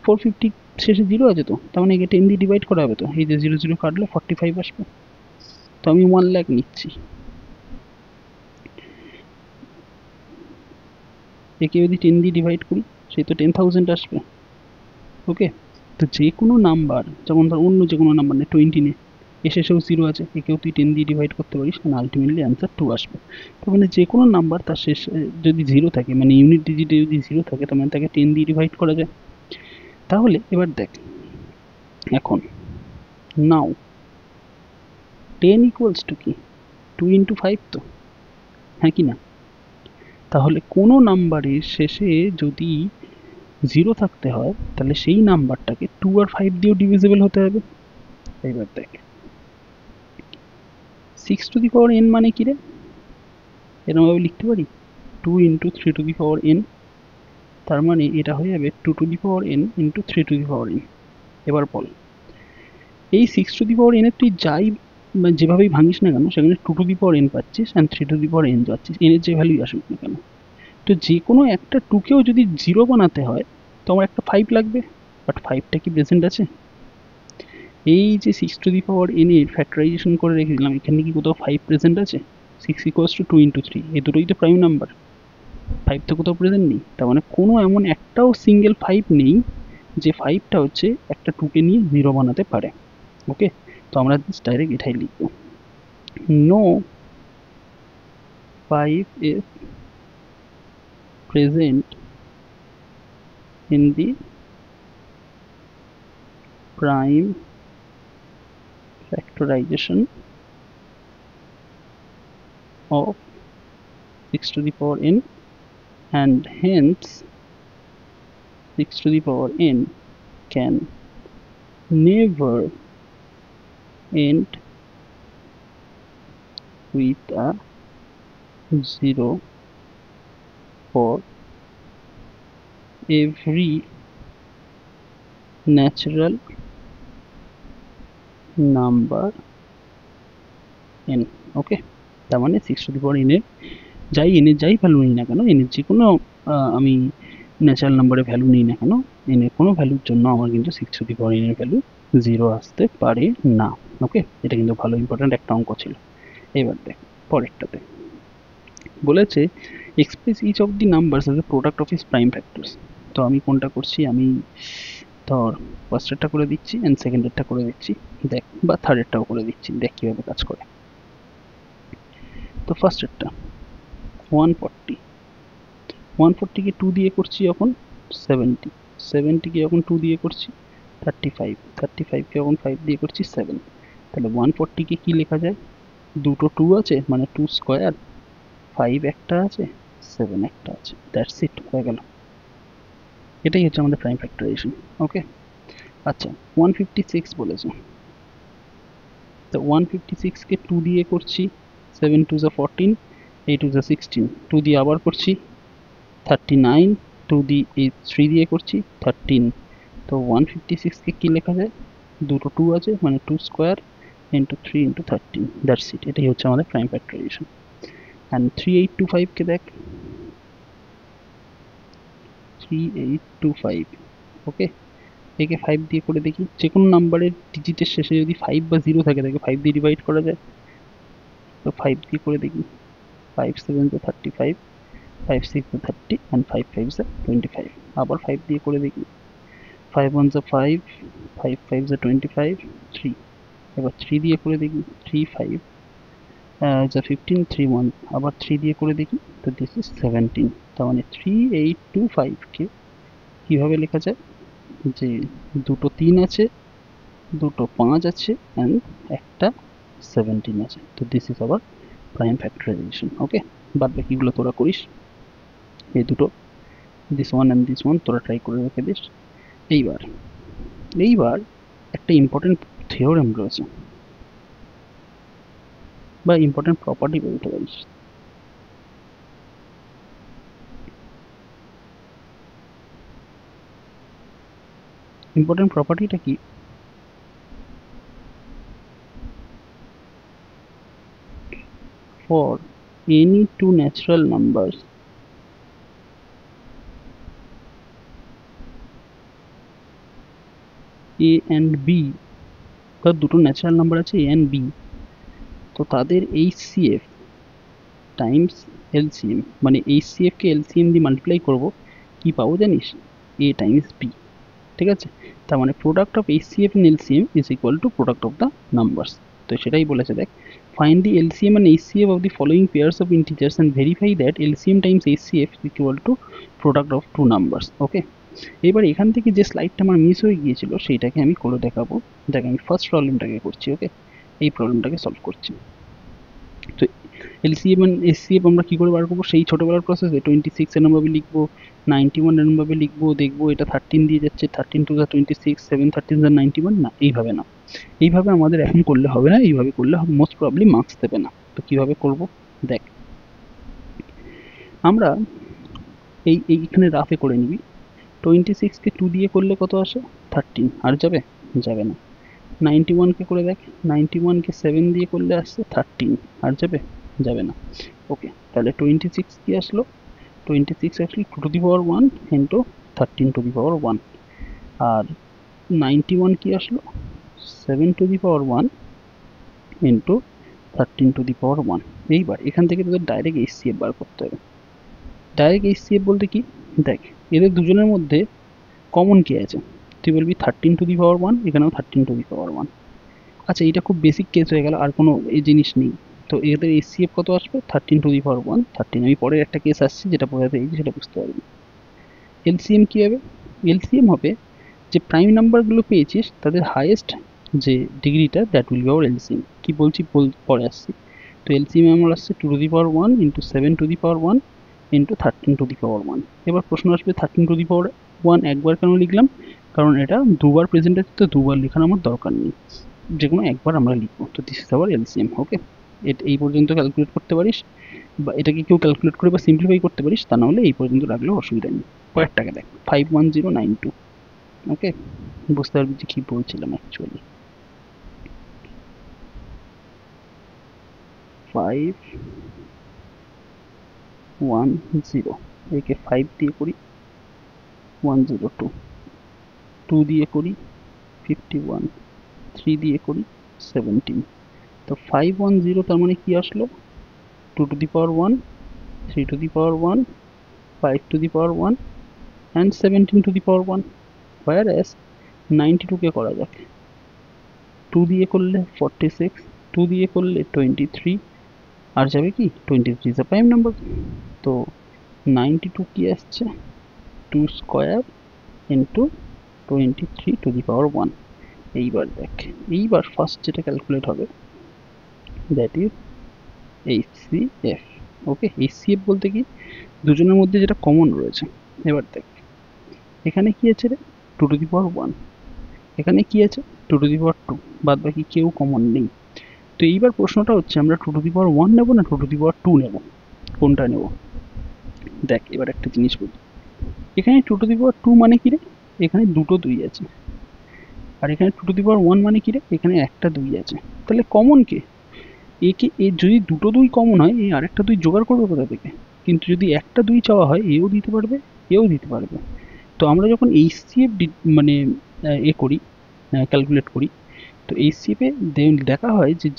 450 শেষে 0 আছে, তো তার মানে একে 10 দিয়ে ডিভাইড করা হবে, তো এই যে 0 0 কাটলে 45 আসবে। তো আমি 1 লাখ নিচ্ছি, একে যদি 10 দিয়ে ডিভাইড করি সেই তো 10,000 আসবে। ওকে, তো যে কোনো নাম্বার, যেমন ধর অন্য যে কোনো নাম্বার নে, 20 নে, এর শেষেও 0 আছে, একেও তুই 10 দিয়ে ডিভাইড করতে পারিস, মানে আলটিমেটলি অ্যান্সার 2 আসবে। তার মানে যে কোনো নাম্বার তার শেষে যদি 0 থাকে, মানে ইউনিট ডিজিটে যদি 0 থাকে, তার মানে তাকে 10 দিয়ে ডিভাইড করা যায়। তাহলে এবার দেখ, এখন নাও 10 ইকুয়ালস টু কি 2 ইন্টু 5, তো হ্যাঁ কি না? তাহলে কোনো নাম্বারের শেষে যদি 0 থাকতে হয় তাহলে সেই নাম্বারটাকে 2 আর 5 দিয়েও ডিভিজিবল হতে হবে। এবার দেখ 6 টু দি পাওয়ার n মানে কি রে, এরকমভাবে লিখতে পারি 2 into 3 to the power n, তার মানে এটা হয়ে যাবে 2 to the power n into 3 to the power n। এবার বল, এই 6 টু দি পাওয়ার n এর তুই যাই যেভাবেই ভাঙিস না কেন, সেখানে 2 টু দি পাওয়ার n পাচ্ছিস and 3 to the power n পাচ্ছিস, n এর যে ভ্যালুই আসুক না কেন। তো যে কোনো একটা 2 কেও যদি 0 বানাতে হয় তো আমার একটা 5 লাগবে, বাট 5টা কি প্রেজেন্ট আছে? এই যে 6 টু দি পাওয়ার n এর ফ্যাক্টরাইজেশন করে রেখে দিলাম, এখানে কি কোথাও 5 প্রেজেন্ট আছে? 6 ইকুয়ালস টু 2 ইন্টু 3, এই দুটোই তো প্রাইম নাম্বার, 5 তো কোথাও প্রেজেন্ট নেই। তার মানে কোনো এমন একটাও সিঙ্গেল 5 নেই যে 5টা হচ্ছে একটা 2 কে নিয়ে 0 বানাতে পারে। ওকে, তো আমরা ডাইরেক্ট এটাই লিখবো, no 5 is present in the prime factorization of 6 to the power n, and hence 6 to the power n can never end with a 0 for every natural number n। ওকে, তার মানে 6 টু দি পাওয়ার n এর যাই value নিই না কেন, n এর যে কোনো আমি ন্যাচারাল নাম্বারের ভ্যালু নিই না কেন, n এর কোনো ভ্যালুর জন্য আমার কিন্তু 6 টু দি পাওয়ার n এর ভ্যালু 0 আসতে পারে না। ওকে, এটা কিন্তু ভালো ইম্পর্টেন্ট একটা অঙ্ক ছিল। এবার দেখ পরেরটাতে বলেছে express each of the numbers as a product of its prime factors. তো আমি কোনটা করছি, আমি ধর ফার্স্টেরটা করে দিচ্ছি অ্যান্ড সেকেন্ডেরটা করে দিচ্ছি, দেখ, বা থার্ডেরটাও করে দিচ্ছি, দেখ কীভাবে কাজ করে। তো ফার্স্টেরটা 140, 140কে 2 দিয়ে করছি যখন 70, 70কে যখন 2 দিয়ে করছি 35, 35কে যখন 5 দিয়ে করছি 7, তাহলে 140কে কি লেখা যায়, দুটো 2 আছে মানে 2 স্কোয়ার, 5 একটা আছে, 7 একটা আছে, দ্যাটস ইট, হয়ে গেল। এটাই হচ্ছে আমাদের প্রাইম ফ্যাক্টরাইজেশন। ওকে, আচ্ছা 156 বলেছে, তো 156কে 2 দিয়ে করছি, 7 2 যা 14, 8 2 যা 16, 2 দিয়ে আবার করছি 39, 2 দিয়ে 3 দিয়ে করছি 13, তো 156কে কি লেখা যায়, দুটো 2 আছে মানে 2 square into 3 into 13, that's it, এটাই হচ্ছে আমাদের প্রাইম ফ্যাক্টরাইজেশন। অ্যান্ড 3825কে দেখ, 3825, ওকে, একে 5 দিয়ে করে দেখি, যে কোনো নাম্বারের ডিজিটের শেষে যদি 5 বা 0 থাকে তাকে 5 দিয়ে ডিভাইড করা যায়, তো 5 দিয়ে করে দেখি, 5 7 যা 35, 5 6 যা 30 অ্যান্ড 5 5 যা 25, আবার 5 দিয়ে করে দেখি, 5 1 যা 5, 5 5 যা 25, 3, এবার 3 দিয়ে করে দেখি, 3 5 যা 15, 3 1, আবার 3 দিয়ে করে দেখি, তো দিস ইজ 17। তার মানে 3825কে কীভাবে লেখা যায়, যে দুটো 3 আছে, দুটো 5 আছে অ্যান্ড একটা 17 আছে, তো দিস ইজ আবার প্রাইম ফ্যাক্টরাইজেশন। ওকে, বাদ বাকিগুলো তোরা করিস, এই দুটো this one and this one তোরা ট্রাই করে রেখে দিস। এইবার একটা ইম্পর্টেন্ট থিওরেম রয়েছে বা ইম্পর্টেন্ট প্রপার্টি বলতে পারিস। ইম্পর্টেন্ট প্রপার্টিটা কি, for any two natural numbers a and b, তার দুটো ন্যাচারাল নাম্বার আছে a and b, তো তাদের HCF টাইমস LCM, মানে HCF কে LCM দিয়ে মাল্টিপ্লাই করব, কি পাবো জানিস? a টাইমস b, ঠিক আছে? তার মানে product of HCF and LCM is equal to product of the numbers. তো সেটাই বলেছে, দেখ, find the LCM and HCF of the following pairs of integers and verify that LCM times HCF is equal to product of two numbers. ওকে, এবার এখান থেকে যে স্লাইডটা আমার miss হয়ে গিয়েছিল সেইটাকে আমি করে দেখাবো। দেখ, আমি ফার্স্ট প্রবলেমটাকে করছি। ওকে, এই প্রবলেমটাকে সলভ করছি। তো LCM and HCF আমরা কী করে বার করবো? সেই ছোটোবেলার প্রসেসে 26 এরমভাবে লিখবো, 91 এরমভাবে লিখবো, দেখবো এটা 13 দিয়ে যাচ্ছে, 13 টু দ্য 26, 7 13 দ্য 91, না এইভাবে না, এইভাবে আমাদের এখন করলে হবে না, এইভাবে করলে মোস্ট প্রবলি মার্কস দেবে না। তো কীভাবে করবো দেখ, আমরা এইখানে রাফে করে নিবি। 26কে 2 দিয়ে করলে কত আসে? 13, আর যাবে? যাবে না। 91কে করে দেখ, 91কে 7 দিয়ে করলে আসছে 13, আর যাবে? যাবে না। ওকে, তাহলে 26 কি আসলো? 26 আসলে 2 to the power 1 into 13 to the power 1, আর 91 কি আসলো? 7 to the power 1 into 13 to the power 1। এইবার এখান থেকে তোদের ডাইরেক্ট HCF বার করতে হবে। ডাইরেক্ট HCF বলতে কি? দেখ, এদের দুজনের মধ্যে কমন কে আছে? তুই বলবি 13 টু দি পাওয়ার 1, এখানেও 13 টু দি পাওয়ার 1। আচ্ছা, এটা খুব বেসিক কেস হয়ে গেল, আর কোনো এই জিনিস নেই। তো এদের HCF কত আসবে? 13 টু দি পাওয়ার 1, 13। আমি পরের একটা কেস আসছি যেটা বোঝাতে চাইছি, সেটা বুঝতে পারবি। LCM কী হবে? LCM হবে যে প্রাইম নাম্বারগুলো পেয়েছিস তাদের হাইয়েস্ট যে ডিগ্রিটা, that will be our LCM। কী বলছি পরে আসছি। তো LCM আমার আসছে 2 to the power 1 into 7 to the power 1 into 13 to the power 1। এবার প্রশ্ন আসবে 13 টু দি পাওয়ার 1 একবার কেন লিখলাম? কারণ এটা দুবার প্রেজেন্ট আছে, তো দুবার লেখার আমার দরকার নেই, যে কোনো একবার আমরা লিখবো। তো দিস ইজ আওয়ার LCM। ওকে, এই পর্যন্ত ক্যালকুলেট করতে পারিস, বা এটাকে কেউ ক্যালকুলেট করে বা সিম্পলিফাই করতে পারিস, তা নাহলে এই পর্যন্ত রাখলেও অসুবিধা নেই। পরেরটাকে দেখ, 51092। ওকে, বুঝতে পারবি যে কী বলছিলাম অ্যাকচুয়ালি। 510, একে 5 দিয়ে করি 102, 2 দিয়ে করি 51, 3 দিয়ে করি 17। তো 510 তার মানে কি আসলো? 2 to the power 1, 3 to the power 1, 5 to the power 1 and 17 to the power 1, whereas 92 কে করা যাক। 2 দিয়ে করলে 46, 2 দিয়ে করলে 23, আর যাবে কি? 23 is a prime number। তো 92 কি আসছে? 2 square into 23 to the power 1। এইবার দেখ, এইবার ফার্স্ট যেটা ক্যালকুলেট হবে that is HCF। Okay, HCF বলতে কি? দুজনের মধ্যে যেটা কমন রয়েছে। এবার দেখ, এখানে কি আছে রে? 2 টু দি পাওয়ার 1, এখানে কি আছে? 2 টু দি পাওয়ার 2, বাদ বাকি কেউ কমন নেই। তো এইবার প্রশ্নটা হচ্ছে আমরা 2 টু দি পাওয়ার 1 নেব না 2 টু দি পাওয়ার 2 নেব? কোনটা নেব? দেখ, এবার একটা জিনিস বলি, এখানে 2 টু দি পাওয়ার 2 মানে কি রে? এখানে দুটো 2 আছে, আর এখানে 2 টু দি পাওয়ার 1 মানে কি রে? এখানে একটা 2 আছে। তাহলে কমন কে? যদি দুটো 2 কমন হয়, এই আরেকটা 2 জোগাড় করবে কোথা থেকে? কিন্তু যদি একটা 2 চাওয়া হয়, এও দিতে পারবে, এও দিতে পারবে। তো আমরা যখন HCF মানে করি, ক্যালকুলেট করি, তো HCF-এ দেখা হয় যে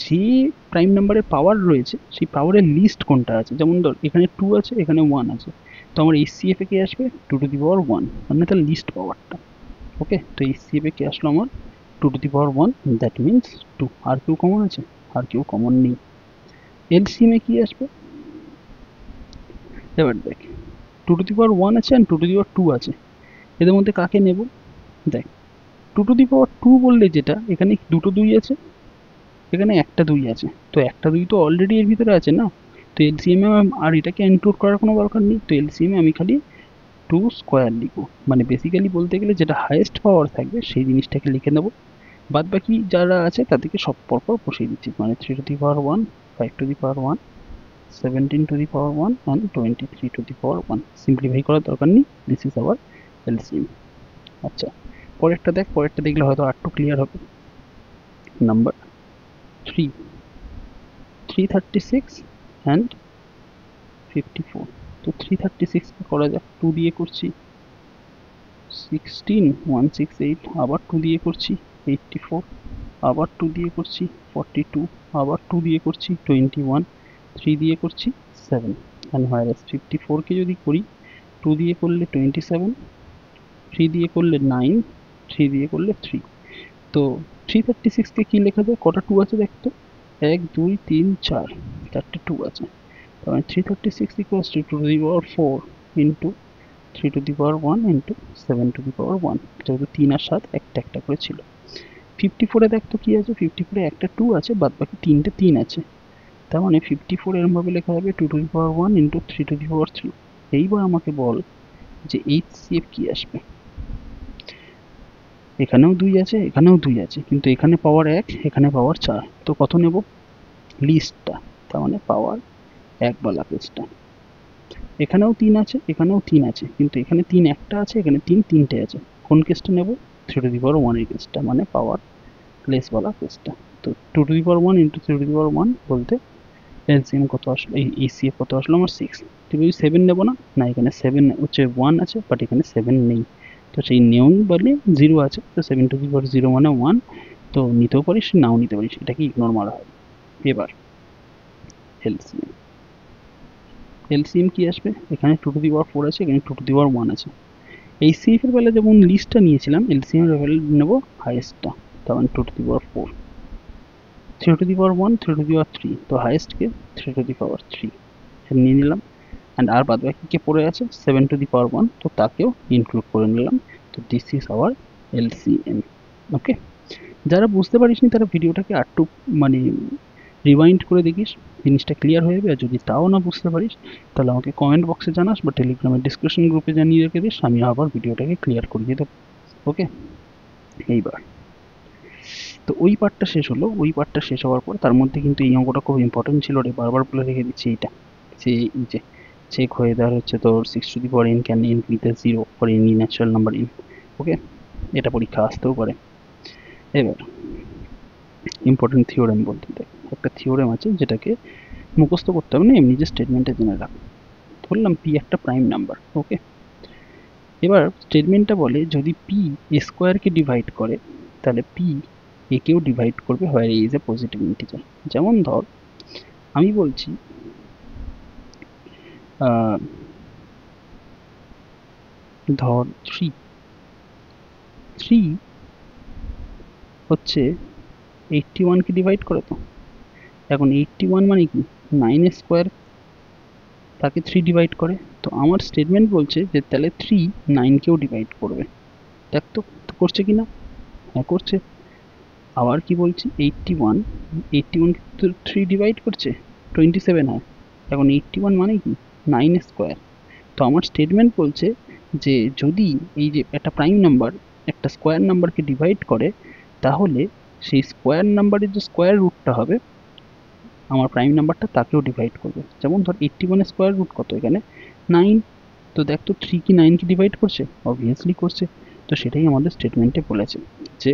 প্রাইম নাম্বারের পাওয়ার রয়েছে সেই পাওয়ারের লিস্ট কোনটা আছে। যেমন ধর, এখানে 2 আছে, এখানে 1 আছে, তো আমার HCF-এ কে আসবে? 2 টু দি পাওয়ার 1, মানে তার লিস্ট পাওয়ারটা। ওকে, তো HCF-এ কে আসলো আমার? 2 to the power 1, that means 2। আর কেউ কমন আছে? আর কেউ কমন নেই। LCM-এ কি আসবে? এবার দেখ, 2 টু দি পাওয়ার 1 আছে আর 2 টু দি পাওয়ার 2 আছে, এদের মধ্যে কাকে নেব? দেখ, 2 টু দি পাওয়ার 2 বললে যেটা, এখানে দুটো 2 আছে, এখানে একটা 2 আছে, তো একটা 2 তো অলরেডি এর ভিতরে আছে না। তো LCM-এ আর এটাকে ইনক্লুড করার কোনো দরকার নেই। তো LCM-এ আমি খালি 2 স্কোয়ার লিখবো, মানে বেসিক্যালি বলতে গেলে যেটা হাইয়েস্ট পাওয়ার থাকবে সেই জিনিসটাকে লিখে নেবো। বাদ বাকি যারা আছে তাদেরকে সব পরপর বসিয়ে দিচ্ছি, মানে 3 to the power 1, 5 to the power 1, 17 two the power 1 and 23 two the power 1। Simplify করার দরকার নেই, দিস ইজ আওয়ার LCM। আচ্ছা, পরেরটা দেখ, পরেরটা দেখলে হয়তো আরেকটু ক্লিয়ার হবে। Number 3, 336 and 54। তো 336 কে করা যাক, 2 দিয়ে করছি 16, 168, আবার 2 দিয়ে করছি 84, আবার 2 দিয়ে করছি 42, আবার 2 দিয়ে করছি 21, 3 দিয়ে করছি 7। and whereas 54 কে যদি করি 2 দিয়ে করলে 27, 3 দিয়ে করলে 9, 3 দিয়ে করলে 3। তো 336 কে কি লেখা যায়, কটা 2 আছে দেখতো, 1 2 3 4, চারটে 2 আছে। তার মানে 336 equals to 2 to the power 4 into 3 to the power 1 into 7 to the power 1, যেহেতু 3 আর 7 একটা একটা করে ছিল। 54 এ দেখতো কি আছে, 54 এ একটা 2 আছে, বাদ বাকি তিনটে 3 আছে। তার মানে 54 এরকম ভাবে লেখা যাবে 2 to the power 1 into 3 to the power 3। এইবার আমাকে বল যে HCF কি আসবে। এখানেও 2 আছে, এখানেও 2 আছে, কিন্তু এখানে পাওয়ার 1, এখানে পাওয়ার 4। তো কত নেব, লিস্টটা, তার মানে পাওয়ার 1 বালা কেসটা। এখানেও 3 আছে, এখানেও 3 আছে, কিন্তু এখানে 3 একটা আছে, এখানে 3 তিনটে আছে। কোন কেসটা নেব, 3 to the power 1 এর কেসটা, মানে পাওয়ার লেস বালা কেসটা। তো 2 to the power 1 into 3 to the power 1 বলতে এলসিএম কত আসলো, এই এসিএফ কত আসলো আমার 6। ঠিক আছে, 7 নেব না, না এখানে 7 হচ্ছে 1 আছে, বাট এখানে 7 নেই। তো সেই নেও বলে 0 আছে, তো 7 to the power 0 মানে 1। তো নিতেও পারিস, নাও নিতে পারিস, এটাকে ইগনোর মারা হয়। এবার এলসিএম, এলসিএম কি আসবে, এখানে 2 to the power 4 আছে, এখানে 2 to the power 1 আছে। এই সিএফ এর বেলা যেমন লিস্টটা নিয়েছিলাম, এলসিএম এর বেলা নেব হাইয়েস্টটা, তার মানে 2 to the power 4, 3 to the power 1, 3 to the power 3, তো highest K 3 to the power 3 নিয়ে নিলাম। অ্যান্ড আর বাদ বাকি কে পড়ে আছে 7 to the power 1, তো তাকেও ইনক্লুড করে নিলাম। তো দিস ইজ আওয়ার এলসিএম। ওকে, যারা বুঝতে পারিসনি তারা ভিডিওটাকে আরটু মানে রিওয়াইন্ড করে দেখিস, জিনিসটা ক্লিয়ার হয়ে যাবে। আর যদি তাও না বুঝতে পারিস তাহলে আমাকে কমেন্ট বক্সে জানাস বা টেলিগ্রামের ডিসকাশন গ্রুপে জানিয়ে রেখে দিস, আমি আবার ভিডিওটাকে ক্লিয়ার করিয়ে দেবো। ওকে, এইবার তো ওই পার্টটা শেষ হলো। ওই পার্টটা শেষ হওয়ার পর তার মধ্যে কিন্তু এই অঙ্কটা খুব ইম্পর্টেন্ট ছিল রে, বারবার বলে রেখে দিচ্ছি এইটা, যে এই যে চেক হয়ে দেওয়ার হচ্ছে তোর 6 to the power n can end with a 0 for any natural number n। ওকে, এটা পরীক্ষা আসতেও পারে। এবার ইম্পর্টেন্ট থিওরেম বলতে দেখ, একটা থিওরেম আছে যেটাকে মুখস্থ করতে হবে না, এমনি যে স্টেটমেন্টে জেনে রাখ। ধরলাম পি একটা প্রাইম নাম্বার। ওকে, এবার স্টেটমেন্টটা বলে যদি পি এ স্কোয়ারকে ডিভাইড করে তাহলে পি একেও ডিভাইড করবে, হয় এ ইজ এ পজিটিভ ইন্টিজার। যেমন ধর আমি বলছি ধর 3 হচ্ছে 81 কে ডিভাইড করে। তো এখন 81 মানে কি, 9 স্কোয়ার তাকে 3 ডিভাইড করে। তো আমার স্টেটমেন্ট বলছে যে তাহলে 3 9কেও ডিভাইড করবে। দেখ তো করছে কি না, হ্যাঁ করছে। আবার কি বলছি, 81 তো 3 ডিভাইড করছে 27 হয়। এখন 81 মানে কি 9 স্কোয়ার। তো আমার স্টেটমেন্ট বলছে যে যদি এই যে একটা প্রাইম নাম্বার একটা স্কোয়ার নাম্বারকে ডিভাইড করে, তাহলে সেই স্কোয়ার নাম্বারের যে স্কোয়ার রুটটা হবে আমার প্রাইম নাম্বারটা তাকেও ডিভাইড করবে। যেমন ধর 81 স্কোয়ার রুট কত, এখানে 9। তো দেখ তো 3 কি 9 কে ডিভাইড করছে, অবভিয়াসলি করছে। তো সেটাই আমাদের স্টেটমেন্টে বলেছে যে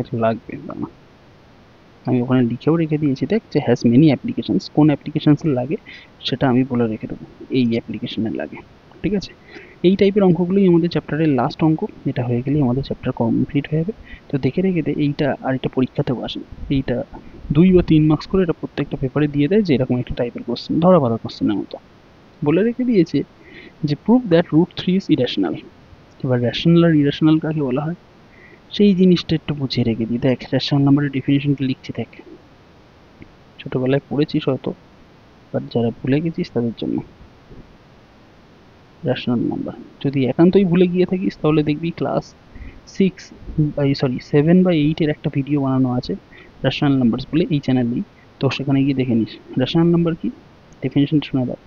এটা লাগবে না, আমি ওখানে লিখেও রেখে দিয়েছি দেখ, যে হ্যাজ মেনি অ্যাপ্লিকেশনস, কোন অ্যাপ্লিকেশনসের লাগে সেটা আমি বলে রেখে দেবো, এই অ্যাপ্লিকেশনের লাগে। ঠিক আছে, এই টাইপের অঙ্কগুলোই আমাদের চ্যাপ্টারের লাস্ট অঙ্ক। এটা হয়ে গেলেই আমাদের চ্যাপ্টার কমপ্লিট হয়ে যাবে। তো দেখে রেখে দে, এইটা আর এটা পরীক্ষাতেও আসে, এইটা 2 বা 3 মার্কস করে এটা প্রত্যেকটা পেপারে দিয়ে দেয়, যে এরকম একটা টাইপের কোশ্চেন, ধরা বাঁধা কোশ্চেনের মতো বলে রেখে দিয়েছে যে prove that root 3 is irrational. এবার র্যাশনাল আর ইরেশনাল কাকে বলা হয় সেই জিনিসটা একটু বুঝিয়ে রেখে দিই। দেখ র্যাশনাল নাম্বারের ডেফিনেশনটা লিখছি, দেখ ছোটবেলায় পড়েছিস হয়তো, বাট যারা ভুলে গেছিস তাদের জন্য। র্যাশনাল নাম্বার যদি একান্তই ভুলে গিয়ে থাকিস তাহলে দেখবি ক্লাস 7 বা 8-এর একটা ভিডিও বানানো আছে র্যাশনাল নাম্বারস বলে, এই চ্যানেলেই। তো সেখানে গিয়ে দেখে নিস র্যাশনাল নাম্বার কি, ডেফিনেশন শুনে দেখ।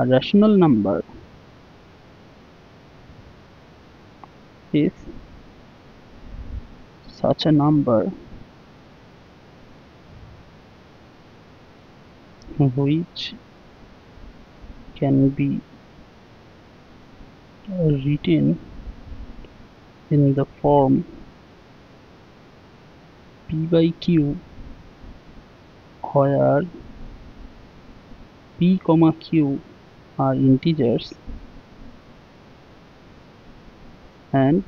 A rational number is such a number which can be written in the form p by q where p comma q are integers and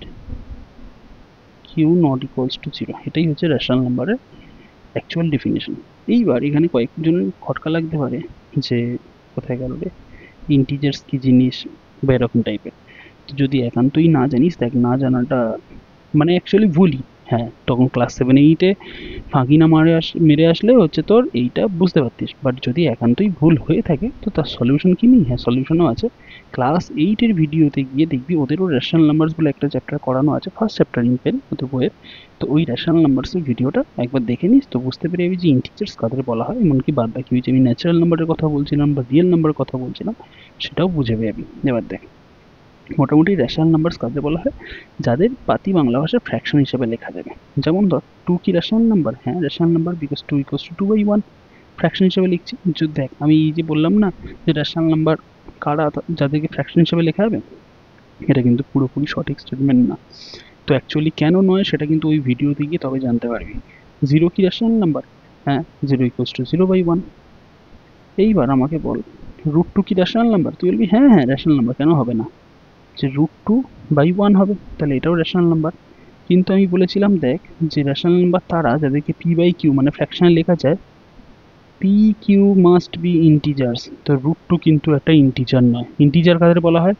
q not equals to 0, এটাই হচ্ছে rational নাম্বারের actual definition. এইবার এখানে কয়েকজন খটকা লাগতে পারে যে কোথায় গেল রে, ইন্টিজার্স কি জিনিস বা এরকম টাইপের। তো যদি একান্তই না জানিস, দেখ না জানাটা মানে অ্যাকচুয়ালি ভুলই। হ্যাঁ, তখন ক্লাস 7-8-এ ফাঁকি না মেরে আসলে হচ্ছে তোর এইটা বুঝতে পারতিস। বাট যদি একান্তই ভুল হয়ে থাকে তো তার সলিউশন কি নেই? হ্যাঁ, সলিউশনও আছে। ক্লাস 8-এর ভিডিওতে গিয়ে দেখবি ওদেরও রেশনাল নাম্বারস বলে একটা চ্যাপ্টার করানো আছে, ফার্স্ট চ্যাপ্টার ইন পেন ওদের বইয়ের। তো ওই রেশনাল নাম্বারসের ভিডিওটা একবার দেখে নিস, তো বুঝতে পেরে যাবি যে ইন্টিজার্স কাদের বলা হয়, এমনকি বাদ বাকি যে আমি ন্যাচারাল নাম্বারের কথা বলছিলাম বা রিয়েল নাম্বারের কথা বলছিলাম সেটাও বুঝে যাবি। এবার দেখ, মোটামুটি রেশনাল নাম্বারস কাদের বলা হয়, যাদের পাতি বাংলা ভাষায় ফ্র্যাকশন হিসেবে লেখা যাবে। যেমন ধর 2 কি রেশনাল নাম্বার? হ্যাঁ, rational number, because 2 equals to 2/1 fraction হিসেবে লিখছি। যদি দেখ আমি এই যে বললাম না যে রেশনাল নাম্বার কারা, যাদেরকে ফ্র্যাকশন হিসেবে লেখা হবে, এটা কিন্তু পুরোপুরি সঠিক স্টেটমেন্ট না। তো অ্যাকচুয়ালি কেন নয় সেটা কিন্তু ওই ভিডিওতে গিয়ে তবে জানতে পারবি। 0 কি রেশনাল নাম্বার? হ্যাঁ, 0 ইকুয়ালস টু 0/1। এইবার আমাকে বল √2 কি রেশনাল নাম্বার? তুই বলবি হ্যাঁ হ্যাঁ রেশনাল নাম্বার, কেন হবে না, যে √2/1 হবে, তাহলে এটাও রেশনাল নাম্বার। কিন্তু আমি বলেছিলাম দেখ যে রেশনাল নাম্বার তারা যাদেরকে p/q মানে ফ্র্যাকশনে লেখা যায়, p/q মাস্ট বি ইন্টিজার্স। তো √2 কিন্তু একটা ইন্টিজার নয়। ইন্টিজার কাদের বলা হয়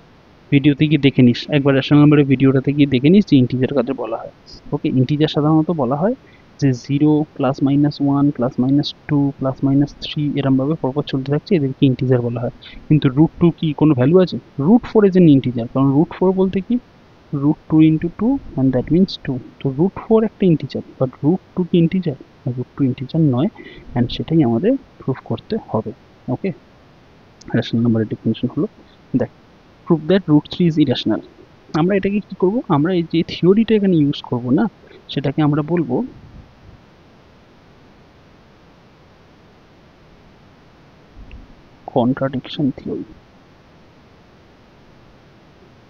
ভিডিওতে গিয়ে দেখে নিস, একবার রেশনাল নাম্বারের ভিডিওটাতে গিয়ে দেখে নিস যে ইন্টিজার কাদের বলা হয়। ওকে, ইন্টিজার সাধারণত বলা হয় যে 0 +-1 +-2 +-3 এরমভাবে পরপর চলতে থাকছে, এদেরকে ইন্টিজার বলা হয়। কিন্তু √2 কি কোনো ভ্যালু আছে? √4 ইজ এন ইন্টিজার, কারণ √4 বলতে কি √2 × 2 অ্যান্ড দ্যাট মিনস 2। তো √4 একটা ইন্টিজার, বাট √2 কি ইন্টিজার? √2 ইন্টিজার নয়, অ্যান্ড সেটাই আমাদের প্রুফ করতে হবে। ওকে, রেশনাল নাম্বারের ডেফিনেশন হলো, দেখ, prove that √3 is irrational। আমরা এটাকে কি করব, আমরা এই যে থিওরিটা এখানে ইউজ করব না, সেটাকে আমরা বলবো কন্ট্রাডিকশন থিওরি।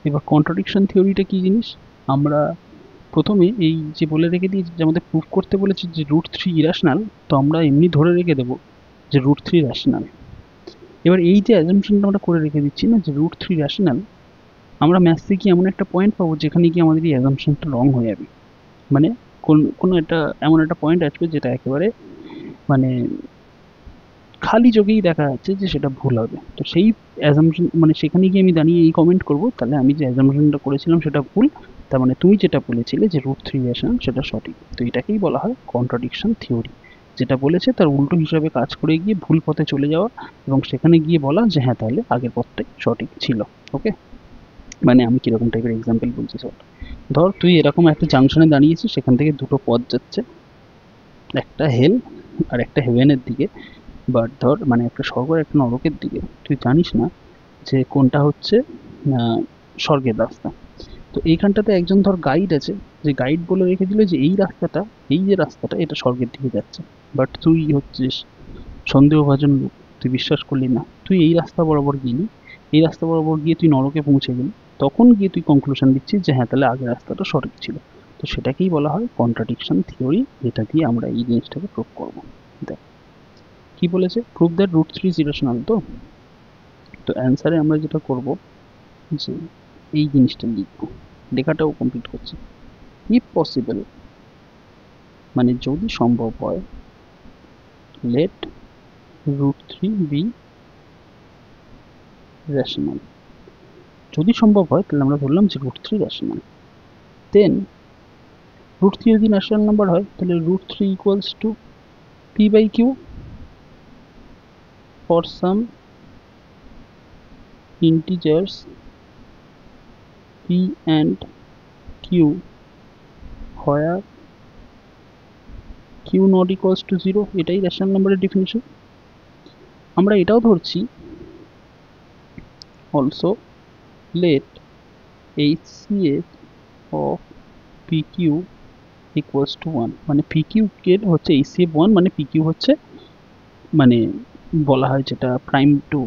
এবার কন্ট্রাডিকশন থিওরিটা কি জিনিস, আমরা প্রথমে এই যে বলে রেখে দিই যে আমাদের প্রুফ করতে বলেছে যে √3 ইরাশনাল, তো আমরা এমনি ধরে রেখে দেবো যে √3 র্যাশনাল। এবার এই যে অ্যাজাম্পশনটা আমরা করে রেখে দিচ্ছি না যে √3 র্যাশনাল, আমরা ম্যাথসে কি এমন একটা পয়েন্ট পাবো যেখানে কি আমাদের এই অ্যাজাম্পশনটা রং হয়ে যাবে, মানে কোনো একটা এমন একটা পয়েন্ট আসবে যেটা একেবারে মানে খালি চোখেই দেখা যাচ্ছে যে সেটা ভুল হবে। তো সেই অ্যাজাম্পশন মানে সেখানে গিয়ে আমি দাঁড়িয়ে এই কমেন্ট করব, তাহলে আমি যে অ্যাজাম্পশনটা করেছিলাম সেটা ভুল, তার মানে তুমি যেটা বলেছিলে যে √3 র্যাশনাল সেটা সঠিক। তো এটাকেই বলা হয় কন্ট্রাডিকশন থিওরি, যেটা বলেছে তার উল্টো হিসাবে কাজ করে গিয়ে ভুল পথে চলে যাওয়া এবং সেখানে গিয়ে বলা যে হ্যাঁ তাহলে আগের পথটাই সঠিক ছিল। ওকে, মানে আমি কীরকম টাইপের এক্সাম্পল বলছি সব, ধর তুই এরকম একটা জাংশনে দাঁড়িয়েছিস, সেখান থেকে দুটো পথ যাচ্ছে, একটা হেল আর একটা হেভেনের দিকে, বাট ধর মানে একটা স্বর্গ আর একটা নরকের দিকে, তুই জানিস না যে কোনটা হচ্ছে স্বর্গের রাস্তা। তো এইখানটাতে একজন ধর গাইড আছে, যে গাইড বলে রেখে দিল যে এই রাস্তাটা, এই যে রাস্তাটা এটা স্বর্গের দিকে যাচ্ছে, বাট তুই হচ্ছিস সন্দেহভাজন লোক, তুই বিশ্বাস করলি না, তুই এই রাস্তা বরাবর গেলি, এই রাস্তা বরাবর গিয়ে তুই নরকে পৌঁছে গেলি, তখন গিয়ে তুই কনক্লুশন দিচ্ছিস যে হ্যাঁ তাহলে আগের রাস্তাটা সঠিক ছিল। তো সেটাকেই বলা হয় কন্ট্রাডিকশন থিওরি, যেটা দিয়ে আমরা এই জিনিসটাকে প্রুভ করব। দেখ কি বলেছে, প্রুভ দ্যাট √3 ইজ ইরেশনাল। তো অ্যান্সারে আমরা যেটা করব যে এই জিনিসটা লিখবো, লেখাটাও কমপ্লিট করছি, ইফ পসিবল মানে যদি সম্ভব হয়, লেট √3 বি রেশনাল। যদি সম্ভব হয় তাহলে আমরা ধরলাম যে √3 রেশনাল। দেন √3 যদি ন্যাচারাল নাম্বার হয় তাহলে √3 equals two p/q for some integers p and q where q not equals to 0, এটাই রেশনাল নাম্বারের ডেফিনিশন। আমরা এটাও ধরছি also let HCF of PQ equals to 1, মানে PQ কে হচ্ছে HCF 1, মানে PQ হচ্ছে মানে বলা হয় যেটা prime to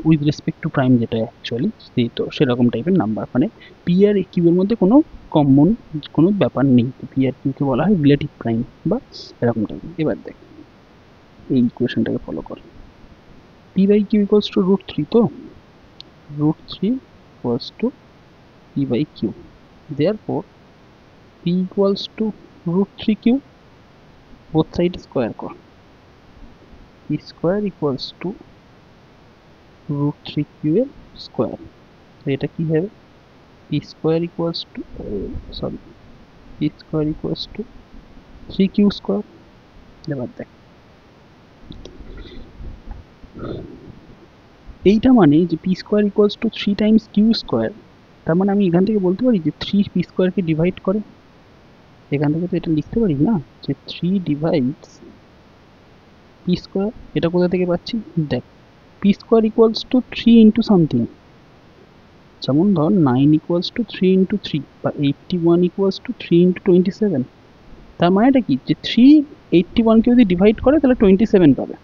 with respect to prime, যেটা অ্যাকচুয়ালি তো সেরকম টাইপের নাম্বার, মানে পি আর কিউ এর মধ্যে কোনো কমন কোনো ব্যাপার নেই, পি আর কিউকে বলা হয় রিলেটিভ প্রাইম বা এরকম টাইপের। এবার দেখ এই ইকুয়েশনটাকে ফলো কর। P by q equals to √3, তো √3 equals to p by q. Therefore p equals to √3 q, both side square কর। P square equals to √3 q এর স্কোয়ার। তো এটা কি হবে? P square equals to sorry p square equals to 3 q square. এবার দেখ, এইটা মানে যে p square equals to 3 times q square. তার মানে আমি এখান থেকে বলতে পারি যে 3 পি স্কোয়ারকে ডিভাইড করে। এখান থেকে তো এটা লিখতে পারি না যে 3 ডিভাইডস পি স্কোয়ার। এটা কোথা থেকে পাচ্ছি? দেখ, P square equals to 3 into something, যেমন ধর 9 ইকুয়ালস টু 3 ইন্টু 3 বা 81 ইকুয়ালস টু 3 ইন্টু 27। তার মানেটা কি যে 3 81কে যদি ডিভাইড করে তাহলে 27 পাবে।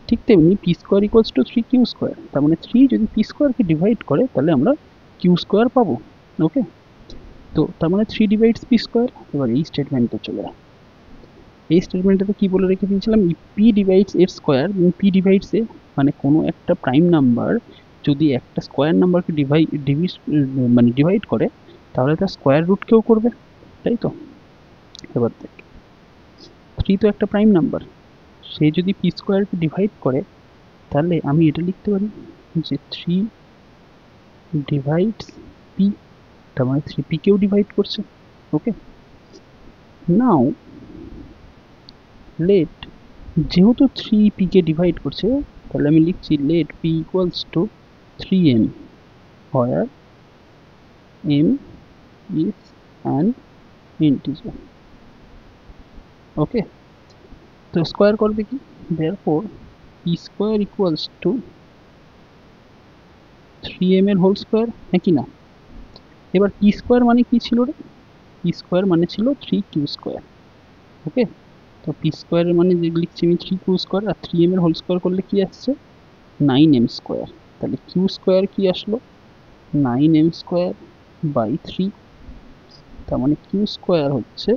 ঠিক তেমনি p square equals to 3 q square, তার মানে 3 যদি পি স্কোয়ারকে ডিভাইড করে তাহলে আমরা কিউ স্কোয়ার পাবো। ওকে, তো তার মানে 3 ডিভাইডস পি স্কোয়ার। এবার এই স্টেটমেন্টে চলে যায়। এই স্টেটমেন্টটাতে কি বলে রেখে দিয়েছিলাম? পি ডিভাইডস এর স্কোয়ার, পি ডিভাইডস এ মানে কোনো একটা প্রাইম নাম্বার যদি একটা স্কোয়ার নাম্বারকে ডিভাইড করে তাহলে তার স্কোয়ার রুটকেও করবে, তাই তো? এবার দেখ, 3 তো একটা প্রাইম নাম্বার, সে যদি পি স্কোয়ারকে ডিভাইড করে তাহলে আমি এটা লিখতে পারি যে 3 ডিভাইডস পি, তার মানে 3p কেও ডিভাইড করছে। ওকে, নাও লেট, যেহেতু 3p কে ডিভাইড করছে তাহলে আমি লিখছি let p equals to 3m, where m is an integer. Okay, তো স্কোয়ার করবে কি? therefore p square equals to 3m এর হোল স্কোয়ার, হ্যাঁ কি না? এবার p স্কোয়ার মানে কি ছিল রে? p স্কোয়ার মানে ছিল 3q স্কোয়ার। ওকে, তো পি স্কোয়ারের মানে যে লিখছি আমি 3q স্কোয়ার, আর 3m এর হোল স্কোয়ার করলে কি আসছে? 9m square. তাহলে q স্কোয়ার কি আসলো? 9m square by 3। তার মানে q স্কোয়ার হচ্ছে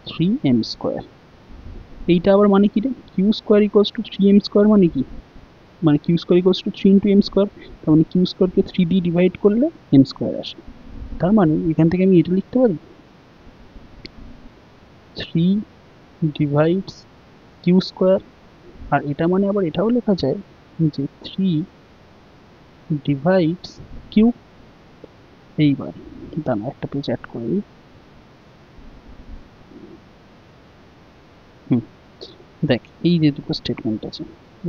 3m স্কোয়ার। এইটা আবার মানে কি রে? q square equals to 3m square মানে কি? মানে q square equals to 3 into m square. তার মানে q স্কোয়ারকে 3 দিয়ে ডিভাইড করলে m স্কোয়ার আসে। তার মানে এখান থেকে আমি এটা লিখতে পারি 3 ডিভাইডস q স্কোয়ার। আর এটা মানে আবার এটাও লেখা যায় যে 3 ডিভাইডস কিউ। এইবার দাঁড়া, একটা পেজ অ্যাড করে নিই। দেখ, এই যে দুটো স্টেটমেন্ট আছে,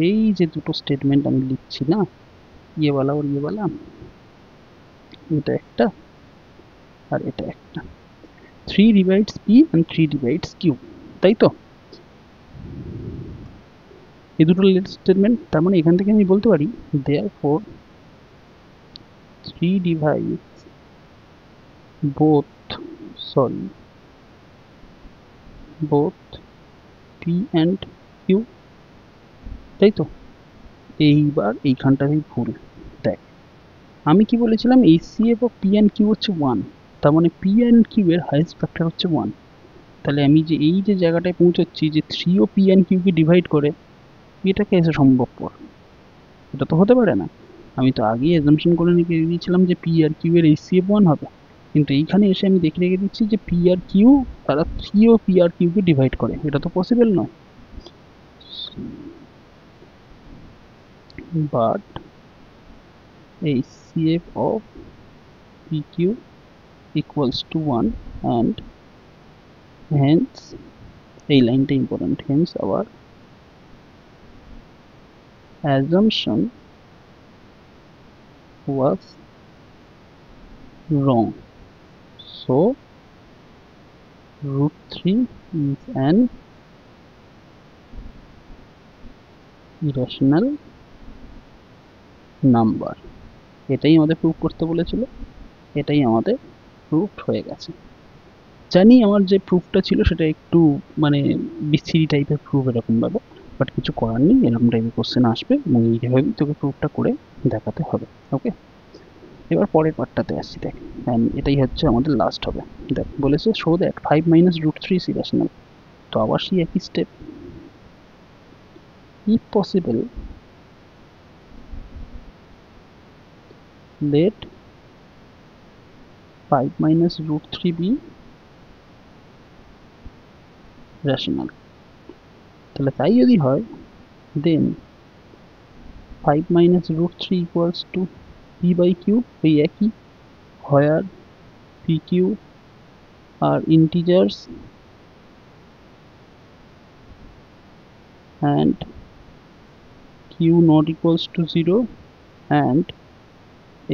এই যে দুটো স্টেটমেন্ট আমি লিখছি না, ইয়েওয়ালা আর ইয়েওয়ালা, এটা একটা আর এটা একটা। 3 divides p and 3 divides q, তাই তো? এই দুটো স্টেটমেন্ট। তার মানে এখান থেকে আমি বলতে পারি therefore 3 divides both p and q, তাই তো? এইবার এইখানটাতেই ভুল। দেখ, আমি কি বলেছিলাম? HCF of p and q হচ্ছে 1, তার মানে পি অ্যান্ড কিউ এর হাইয়েস্ট ফ্যাক্টর হচ্ছে 1। তাহলে আমি যে এই যে জায়গাটায় পৌঁছচ্ছি যে 3 ও পি অ্যান্ড কিউকে ডিভাইড করে, এটাকে এসে সম্ভবপর? এটা তো হতে পারে না। আমি তো আগেই অ্যাজাম্পশন করে রেখে দিয়েছিলাম যে পি আর কিউ এর HCF 1 হবে, কিন্তু এইখানে এসে আমি দেখে রেখে দিচ্ছি যে পি আর কিউ তারা 3 ও পি আর কিউকে ডিভাইড করে। এটা তো পসিবল নয়। But HCF of PQ equals to 1 and hence এই লাইনটা important, hence our assumption was wrong, so √3 is an irrational number. এটাই আমাদের প্রুফ করতে বলেছিল, এটাই আমাদের প্রুফ হয়ে গেছে। জানি আমার যে প্রুফটা ছিল সেটা একটু মানে বিচ্ছিরি টাইপের প্রুফ এরকম ভাবে, বাট কিছু করার নেই, এরকম টাইপের কোশ্চেন আসবে এবং এইভাবেই তোকে প্রুফটা করে দেখাতে হবে। ওকে, এবার পরের পার্টটাতে আসছি। দেখ, এটাই হচ্ছে আমাদের লাস্ট হবে। দেখ, বলেছে শো দ্যাট 5 - √3 is irrational। তো আবার সেই একই step, if possible let 5 minus root 3 be rational, তাহলে তাই যদি হয় then 5 minus root 3 equals to p by q, ওই একই, where p q are integers and q not equals to 0 and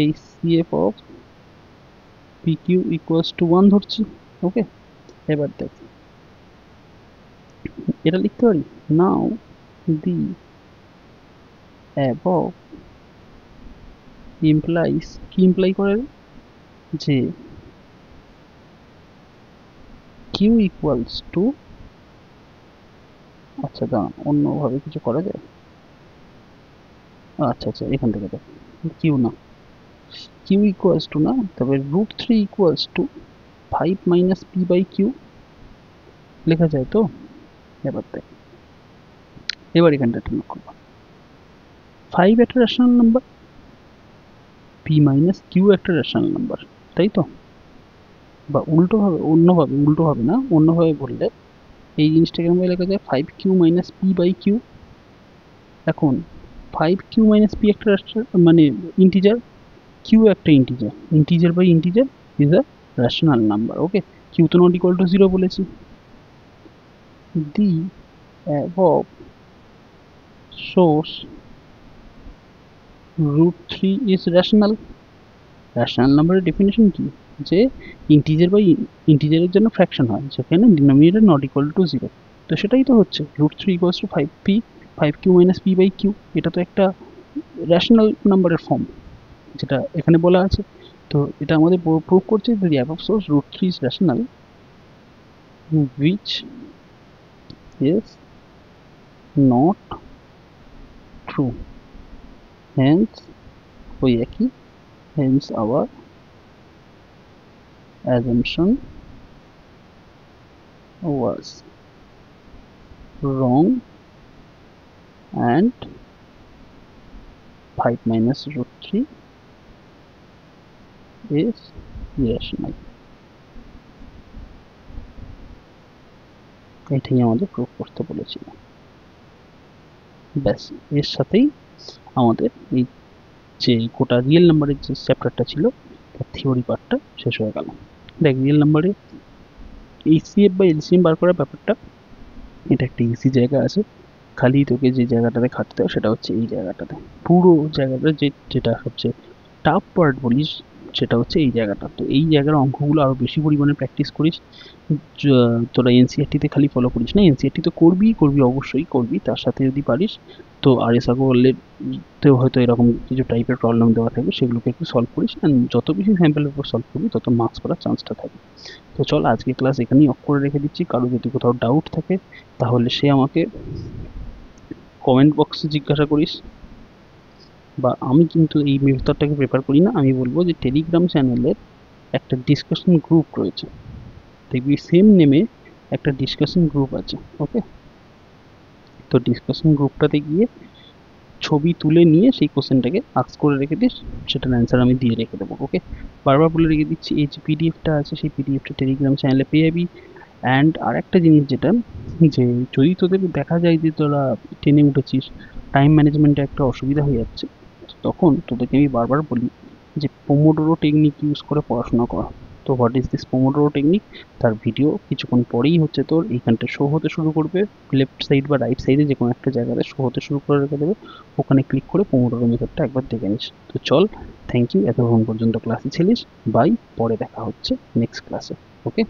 HCF of PQ equals to 1 ধরছি। ওকে, এবার দেখ এটা লিখতে পারি নাও the above implies, কি ইমপ্লাই করে যে q equals to, আচ্ছা দাঁড়া অন্যভাবে কিছু করা যায়, আচ্ছা আচ্ছা এখান থেকে দেখ q না, q equals to না, তবে root 3 equals to 5 minus p by q লেখা যায় তো। এবার দেখ, এবার এখানটা একটু লক্ষ্য করো, 5 একটা rational number, p minus q একটা রেশনাল নাম্বার, তাই তো? বা উল্টোভাবে না, অন্যভাবে বললে এই জিনিসটাকে আমরা লেখা যায় 5q minus p by q। এখন 5q মাইনাস p একটা মানে ইন্টিজার, q একটা integer, integer by integer is a rational number. Okay, q তো নট ইকুয়াল টু 0 বলেছি। the above shows root 3 is rational। Rational নাম্বারের ডেফিনেশন কি, যে integer by ইন্টিজারের জন্য ফ্র্যাকশন হয় যেখানে ডিনোমিনেটর নট ইকুয়াল টু 0, তো সেটাই তো হচ্ছে root 3 equals to 5p 5q minus p by q। এটা তো একটা রেশনাল নাম্বারের ফর্ম যেটা এখানে বলা আছে। তো এটা আমাদের প্রুভ করছে যে the above shows root 3 is rational which is not true, hence ওই একই, hence our assumption was wrong and 5 minus root 3 is irrational। এটাই আমাদের প্রুভ করতে বলেছিল। ব্যাস, এর সাথেই আমাদের এই যে গোটা রিয়েল নাম্বারের যে চ্যাপ্টারটা ছিল তার থিওরি পার্টটা শেষ হয়ে গেল। দেখ, রিয়েল নাম্বারে এইচসিএফ বা এলসিএম বার করার ব্যাপারটা এটা একটা ইজি জায়গা আছে, খালি তোকে যে জায়গাটাতে খাটতে হয় সেটা হচ্ছে এই জায়গাটাতে, পুরো জায়গাটা যেটা সবচেয়ে টাফ পার্ট বলিস সেটা হচ্ছে এই জায়গাটা। তো এই জায়গার অঙ্কগুলো আরও বেশি পরিমাণে প্র্যাকটিস করিস, তোরা এনসিআরটিতে খালি ফলো করিস না, এনসিআরটি তো করবি অবশ্যই করবি, তার সাথে যদি পারিস তো আরএস আগরওয়ালেতেও হয়তো এরকম কিছু টাইপের প্রবলেম দেওয়া থাকবে, সেগুলোকে একটু সলভ করিস, অ্যান্ড যত বেশি স্যাম্পলের উপর সলভ করবি তত মার্কস পাওয়ার চান্সটা থাকে। তো চল আজকে ক্লাস এখানেই অফ করে রেখে দিচ্ছি। কারো যদি কোথাও ডাউট থাকে তাহলে সে আমাকে কমেন্ট বক্সে জিজ্ঞাসা করিস, বা আমি কিন্তু এই মেথডটাকে প্রেফার করি না, আমি বলবো যে টেলিগ্রাম চ্যানেলের একটা ডিসকাশন গ্রুপ রয়েছে, দেখবি সেম নেমে একটা ডিসকাশন গ্রুপ আছে। ওকে, তো ডিসকাশন গ্রুপটাতে গিয়ে ছবি তুলে নিয়ে সেই কোশ্চেনটাকে আস্ক করে রেখে দিস, সেটার অ্যান্সার আমি দিয়ে রেখে দেবো। ওকে, বারবার বলে রেখে দিচ্ছি, এই যে পিডিএফটা আছে সেই পিডিএফটা টেলিগ্রাম চ্যানেলে পেয়ে যাবি। অ্যান্ড আর একটা জিনিস যেটা, যে যদি তোদের দেখা যায় যে তোরা টেনে উঠেছিস, টাইম ম্যানেজমেন্টে একটা অসুবিধা হয়ে যাচ্ছে, তখন তোদেরকে আমি বারবার বলি যে পোমোডোরো টেকনিক ইউজ করে পড়াশোনা করা। তো what is this pomodoro technique, তার ভিডিও কিছুক্ষণ পরেই হচ্ছে তোর এইখানটা শো হতে শুরু করবে, লেফট সাইড বা রাইট সাইডে যে কোনো একটা জায়গাতে শো হতে শুরু করে রেখে দেবে, ওখানে ক্লিক করে পোমোডোরো মেথডটা একবার দেখে নিস। তো চল, থ্যাংক ইউ এতক্ষণ পর্যন্ত ক্লাসে ছিলিস, বাই, পরে দেখা হচ্ছে নেক্সট ক্লাসে। ওকে।